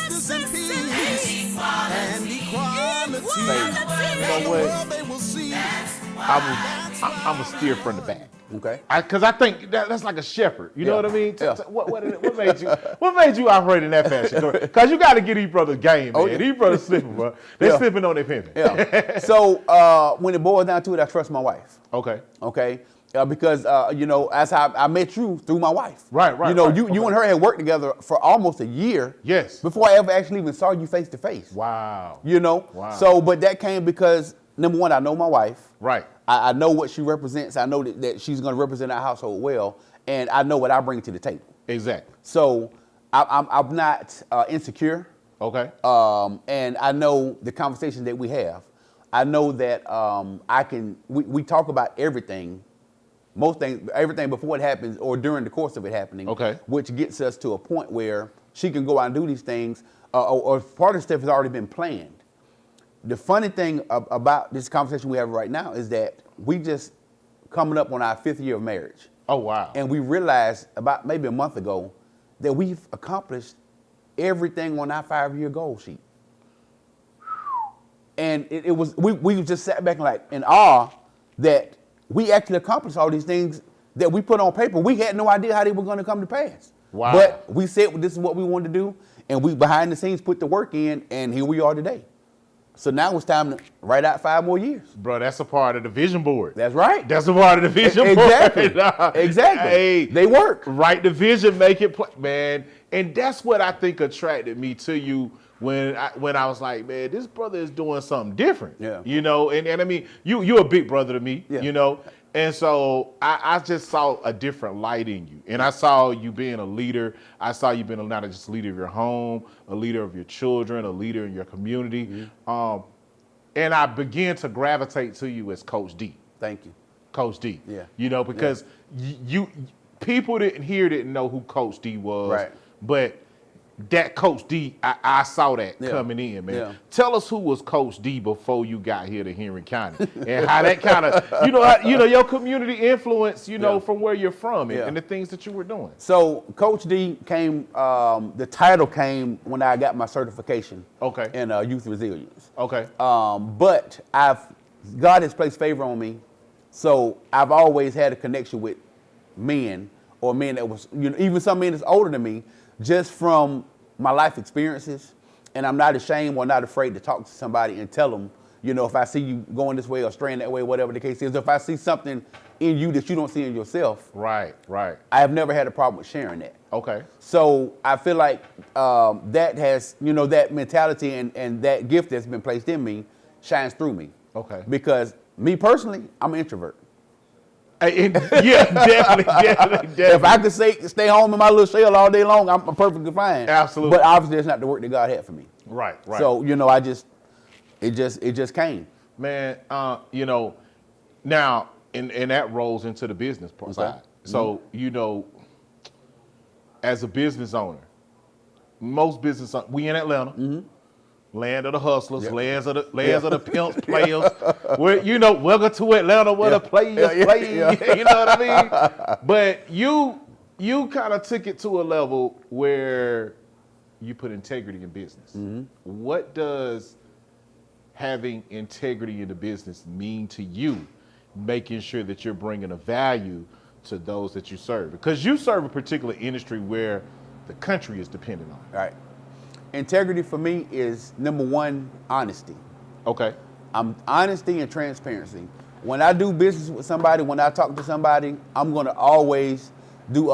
justice and peace and equality. You know what? They will see. I'm a steer from the back. Okay. Because I think that's like a shepherd. You know what I mean? Yeah. What made you operate in that fashion? Because you got to get these brothers game, man. yeah. These brothers slipping, bro. They slipping on their pimping. Yeah. So when it boils down to it, I trust my wife. Okay. Okay. Because as I met you through my wife. Right. You and her had worked together for almost a year. Yes. Before I ever actually even saw you face to face. Wow. Wow. So, but that came because number one, I know my wife. Right. I know what she represents. I know that she's going to represent our household well, and I know what I bring to the table. Exactly. So I'm not insecure. Okay. And I know the conversation that we have. I know that we talk about everything, most things, everything before it happens or during the course of it happening. Okay. Which gets us to a point where she can go out and do these things, or part of the stuff has already been planned. The funny thing about this conversation we have right now is that we just coming up on our 5th year of marriage. Oh, wow. And we realized about maybe a month ago that we've accomplished everything on our 5-year goal sheet. And we just sat back like in awe that we actually accomplished all these things that we put on paper. We had no idea how they were going to come to pass. Wow. But we said this is what we wanted to do, and we behind the scenes put the work in, and here we are today. So now it's time to write out 5 more years. Bro, that's a part of the vision board. That's right. That's a part of the vision exactly. board. Exactly. Hey, they work. Write the vision, make it play, man. And that's what I think attracted me to you when I was like, man, this brother is doing something different. Yeah. You know, and I mean, you're a big brother to me, yeah. You know. And so I just saw a different light in you. And I saw you being a leader. I saw you being not just a leader of your home, a leader of your children, a leader in your community. Mm-hmm. And I began to gravitate to you as Coach D. Thank you. Coach D. Yeah. You know, because people didn't know who Coach D was. Right. But that Coach D, I saw that coming in, man. Yeah. Tell us who was Coach D before you got here to Henry County, and how that kind of, your community influence, from where you're from and the things that you were doing. So Coach D came. The title came when I got my certification. Okay. In youth resilience. Okay. But God has placed favor on me, so I've always had a connection with men or men that was, even some men that's older than me, just from my life experiences, and I'm not ashamed or not afraid to talk to somebody and tell them, if I see you going this way or straying that way, whatever the case is, if I see something in you that you don't see in yourself, right. I have never had a problem with sharing that. Okay. So I feel like that has, that mentality and that gift that's been placed in me shines through me. Okay. Because me personally, I'm an introvert. Definitely. If I could stay home in my little shell all day long, I'm perfectly fine. Absolutely. But obviously, it's not the work that God had for me. Right. So it just came. Man, now and that rolls into the business part side. So as a business owner, most business we in Atlanta. Mm-hmm. Land of the hustlers, lands of the pimps, players. Welcome to Atlanta where the players play. You know what I mean? But you kind of took it to a level where you put integrity in business. Mm-hmm. What does having integrity in the business mean to you? Making sure that you're bringing a value to those that you serve, because you serve a particular industry where the country is dependent on. Right. Integrity for me is number one, honesty. Okay. Honesty and transparency. When I do business with somebody, when I talk to somebody, I'm going to always do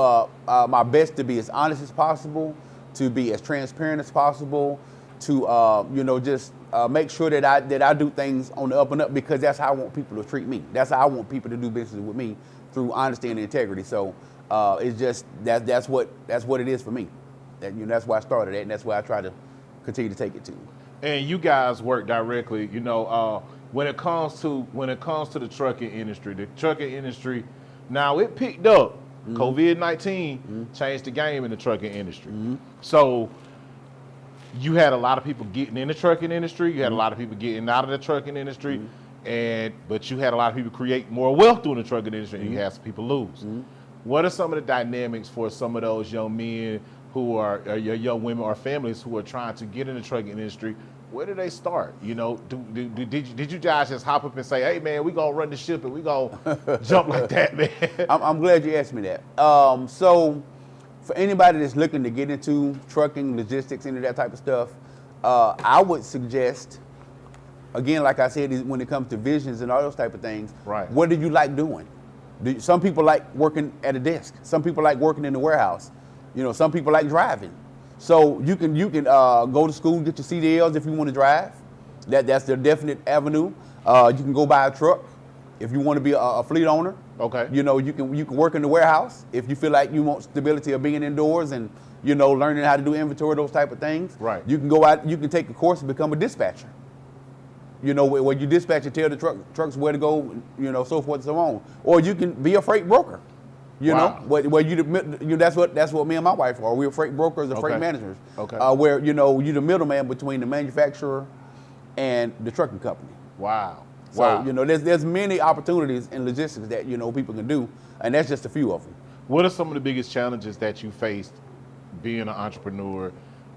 my best to be as honest as possible, to be as transparent as possible, to just make sure that I do things on the up and up, because that's how I want people to treat me. That's how I want people to do business with me, through honesty and integrity. So it's just that's what it is for me. That's why I started it, and that's why I try to continue to take it to. And you guys work directly, when it comes to the trucking industry, now it picked up. Mm-hmm. COVID-19 changed the game in the trucking industry. Mm-hmm. So you had a lot of people getting in the trucking industry. You had a lot of people getting out of the trucking industry, but you had a lot of people create more wealth doing the trucking industry, and you had some people lose. Mm-hmm. What are some of the dynamics for some of those young men who are your young women or families who are trying to get in the trucking industry, where do they start? You know, did you guys just hop up and say, hey man, we gonna run the ship and we gonna jump like that, man? I'm glad you asked me that. So for anybody that's looking to get into trucking, logistics, any of that type of stuff, I would suggest, again, like I said, when it comes to visions and all those type of things, right. What do you like doing? Some people like working at a desk. Some people like working in the warehouse. You know, some people like driving. So you can go to school, get your CDLs if you want to drive. That's the definite avenue. You can go buy a truck if you want to be a fleet owner. Okay. You know, you can work in the warehouse if you feel like you want stability of being indoors and, you know, learning how to do inventory, those type of things. Right. You can go out, you can take a course and become a dispatcher. You know, where you dispatch and tell the trucks where to go, you know, so forth and so on. Or you can be a freight broker. You wow. know, where that's what me and my wife are. We're freight brokers and freight managers. Okay. Where, you know, you're the middleman between the manufacturer and the trucking company. Wow. So, wow. you know, there's many opportunities in logistics that, you know, people can do, and that's just a few of them. What are some of the biggest challenges that you faced being an entrepreneur,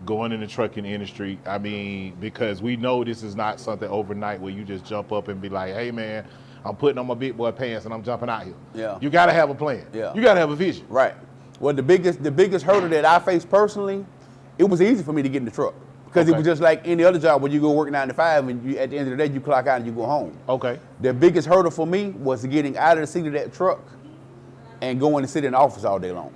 going in the trucking industry? I mean, because we know this is not something overnight where you just jump up and be like, hey man, I'm putting on my big boy pants and I'm jumping out here. Yeah. You gotta have a plan. Yeah. You gotta have a vision. Right. Well, the biggest hurdle that I faced personally, it was easy for me to get in the truck. Because okay. It was just like any other job where you go work 9 to 5 and at the end of the day you clock out and you go home. Okay. The biggest hurdle for me was getting out of the seat of that truck and going to sit in the office all day long.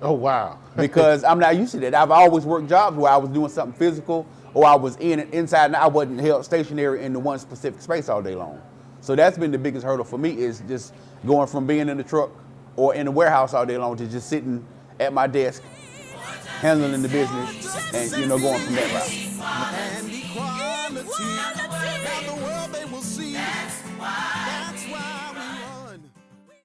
Oh, wow. Because I'm not used to that. I've always worked jobs where I was doing something physical or I was inside and I wasn't held stationary in the one specific space all day long. So that's been the biggest hurdle for me, is just going from being in the truck or in the warehouse all day long to just sitting at my desk, handling the business and, you know, going from that route. And equality.